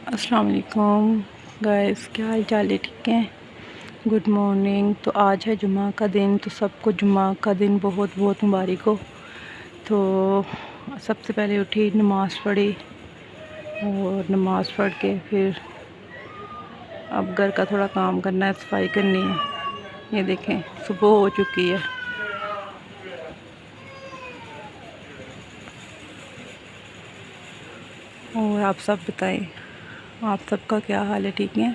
अस्सलाम वालेकुम गाइस, क्या हाल चाल है? ठीक है, गुड मॉर्निंग। तो आज है जुमा का दिन, तो सबको जुमा का दिन बहुत बहुत मुबारक हो। तो सबसे पहले उठी, नमाज़ पढ़ी और नमाज़ पढ़ के फिर अब घर का थोड़ा काम करना है, सफाई करनी है। ये देखें, सुबह हो चुकी है। और आप सब बताएं, आप सबका क्या हाल है? ठीक है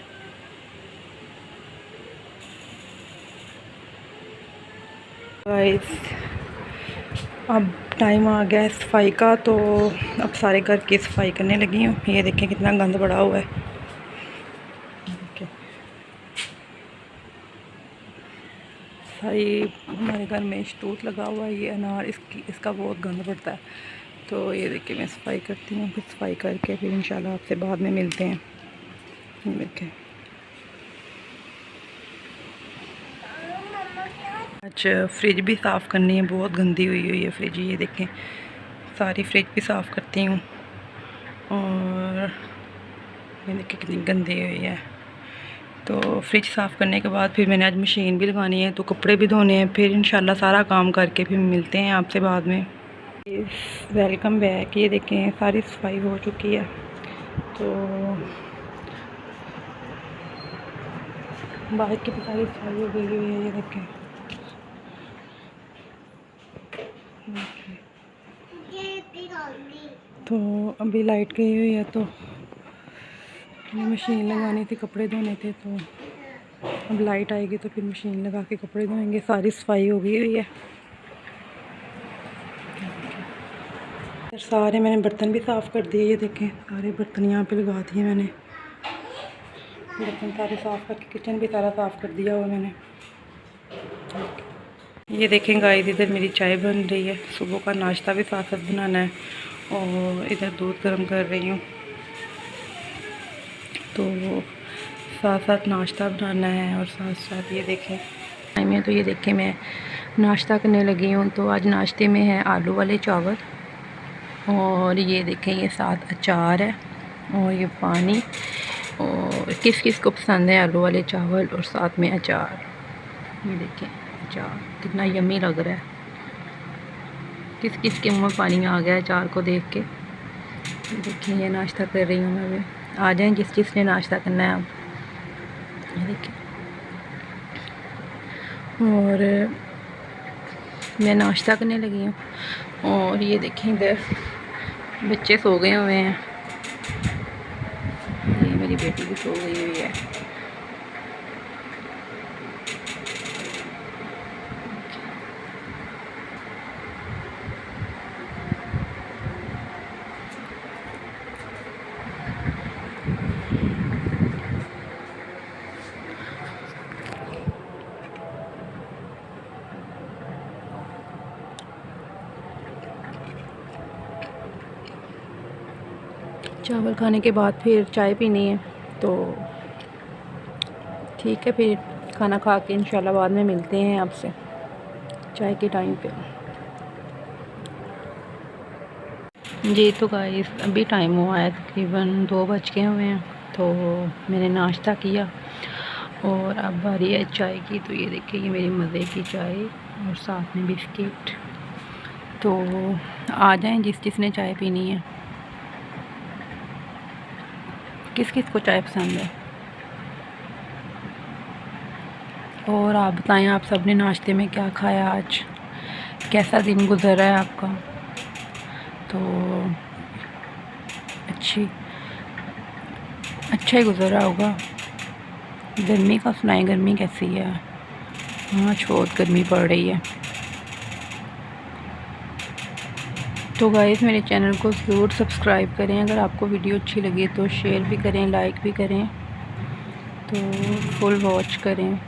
गाइस, अब टाइम आ गया है सफाई का। तो अब सारे घर की सफाई करने लगी हूँ। ये देखें कितना गंद पड़ा हुआ है। देखिए, सारी हमारे घर में शतूत लगा हुआ है, ये अनार, इसका बहुत गंद पड़ता है। तो ये देखिए, मैं सफाई करती हूँ, फिर सफाई करके फिर इंशाल्लाह आपसे बाद में मिलते हैं। देखें, आज फ्रिज भी साफ़ करनी है, बहुत गंदी हुई हुई है फ्रिज। ये देखें, सारी फ्रिज भी साफ़ करती हूँ। और ये देखिए कितनी गंदी हुई है। तो फ्रिज साफ़ करने के बाद फिर मैंने आज मशीन भी लगानी है, तो कपड़े भी धोने हैं। फिर इंशाल्लाह सारा काम करके फिर मिलते हैं आपसे बाद में। Welcome back. ये देखें, सारी सफाई हो चुकी है। तो बाहर की भी सारी सफाई हो गई हुई है। ये देखें, तो अभी लाइट गई हुई है, तो मशीन लगानी थी, कपड़े धोने थे। तो अब लाइट आएगी तो फिर मशीन लगा के कपड़े धोएंगे। सारी सफाई हो गई हुई है। सारे मैंने बर्तन भी साफ़ कर दिए। ये देखें, सारे बर्तन यहाँ पे लगा दिए मैंने। बर्तन सारे साफ़ करके किचन भी सारा साफ़ कर दिया हुआ मैंने। ये देखें गाइस, इधर मेरी चाय बन रही है। सुबह का नाश्ता भी साथ साथ बनाना है। और इधर दूध गर्म कर रही हूँ, तो साथ साथ नाश्ता बनाना है और साथ साथ ये देखें टाइम है। तो ये देखें, मैं नाश्ता करने लगी हूँ। तो आज नाश्ते में है आलू वाले चावल, और ये देखें ये साथ अचार है और ये पानी। और किस किस को पसंद है आलू वाले चावल और साथ में अचार? ये देखें अचार कितना यम्मी लग रहा है। किस किस के मुँह में पानी आ गया अचार को देख के। ये देखिए, ये नाश्ता कर रही हूँ मैं भी। आ जाएँ जिस जिसने नाश्ता करना है। अब ये देखिए, और मैं नाश्ता करने लगी हूँ। और ये देखें, इधर बच्चे सो गए हुए हैं। ये मेरी बेटी भी सो गई हुई है। चावल खाने के बाद फिर चाय पीनी है। तो ठीक है, फिर खाना खा के इंशाल्लाह बाद में मिलते हैं आपसे चाय के टाइम पे। जी तो गाइस, अभी टाइम हुआ है तकरीबन 2 बज गए हुए हैं। तो मैंने नाश्ता किया और अब बारी है चाय की। तो ये देखिए, ये मेरी मज़े की चाय और साथ में बिस्किट। तो आ जाएं जिस जिसने चाय पीनी है। किस किस को चाय पसंद है? और आप बताएं, आप सब ने नाश्ते में क्या खाया? आज कैसा दिन गुजर रहा है आपका? तो अच्छा ही गुजर रहा होगा। गर्मी का सुनाएं, गर्मी कैसी है? हाँ, बहुत गर्मी पड़ रही है। तो गाइस, मेरे चैनल को ज़रूर सब्सक्राइब करें। अगर आपको वीडियो अच्छी लगे तो शेयर भी करें, लाइक भी करें। तो फुल वॉच करें।